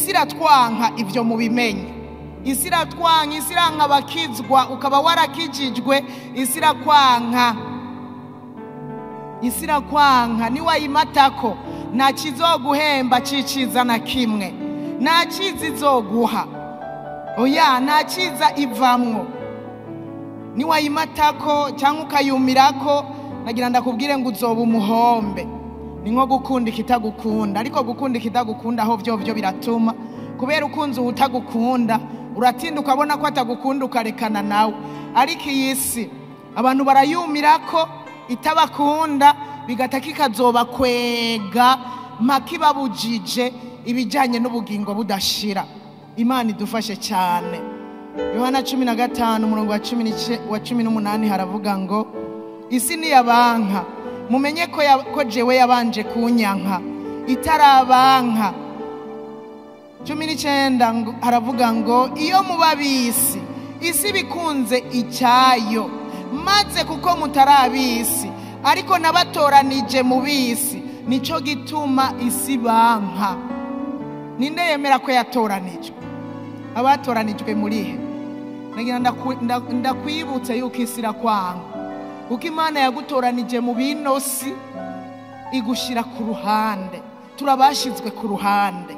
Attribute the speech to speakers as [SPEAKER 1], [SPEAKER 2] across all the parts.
[SPEAKER 1] isi iratwanka, ibyo mubimenye. Isi iratwanka, isi iranka abakizwa, ukaba warakijijwe, isi irakwanka. Isi irakwanka, niwayimatako nta kizoguhemba ciciza na kimwe, nta kiza izoguha, oya nta kiza ivamwo. Niwayimatako cyangwa ukayumirako, nagira ndakubwire ngo uzoba umuhombe. Ni nko gukunda ikitagukunda, ariko gukunda ikitagukunda aho byo biratuma, kubera ukunze utagukunda uratinda ukabona ko atagukunda ukarekana nawe. Ariko iyi si abantu barayumirako itabakunda, bigataka ikazoba kwega makibabujije ibijanye n'ubugingo budashira. Imana idufashe cyane. Yohana 15 umurongo wa 18 haravuga ngo isi ni yabanka, mumenye ko jewe yabanje kunyanka itarabanka. 19 haravuga ngo iyo mubabisi isi bikunze icyayo, maze kuko mutarabisi ariko nabatoranije mu bisi, nico gituma isi banka. Ninde yemera ko yatoranijwe? Abatoranijwe murihe? Nagira ndakwibutsa yuko isi irakwanga, kuko Imana yagutoranije mu binosi igushira ku ruhande. Turabashizwe ku ruhande,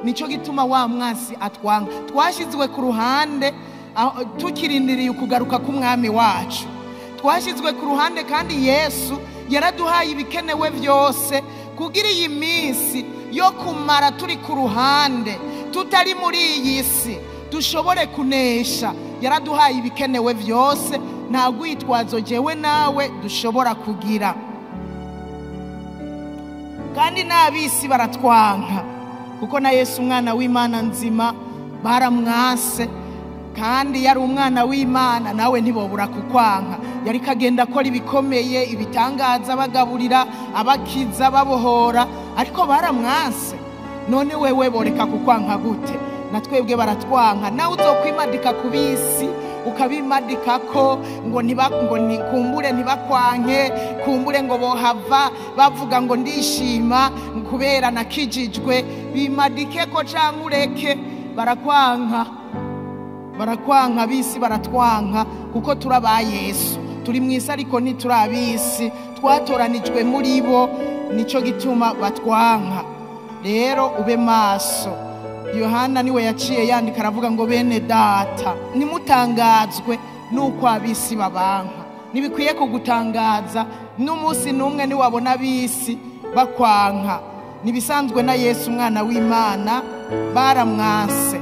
[SPEAKER 1] nico gituma wa mwasi atwanga. Twashizwe ku ruhande tukirindiriye ukugaruka k'umwami wacu. Twashizwe ku ruhande kandi Yesu yaraduhaye ibikenewe byose kugira iyi minsi yo kumara turi ku ruhande, tutari muri iyi si, dushobore kunesha. Yaraduhaye ibikenewe byose, nta gwitwazo jewe nawe dushobora kugira. Kandi n'abisi baratwanka, kuko na Yesu umwana w'Imana nzima baramwase, kandi yari umwana w'Imana, nawe ntibobura kukwanka. Yari kagenda akora ibikomeye, ibitangaza, bagaburira, abakiza, babohora, ariko baramwase. None wewe boreka kukwanka gute? Na twebwe baratwanka. Nawe uzokwimadika ku bisi ukabimadikako ngo kumbure ntibakwanke, kumbure ngo bohava bavuga ngo ndishima kubera nakijijwe. Bimadikeko canke ureke, barakwanka. Barakwanka, bisi baratwanka, kuko turaba Yesu. Turi mwisi ariko ntiturabisi, twatoranijwe muri bo, nico gituma batwanka. Rero ube maso. Yohana niwe yaciye yandika aravuga ngo bene data, nimutangazwe nuko abisi babanka. Nibikwiye kugutangaza n'umunsi numwe niwabona abisi bakwanka. Nibisanzwe na Yesu umwana w'Imana baramwase.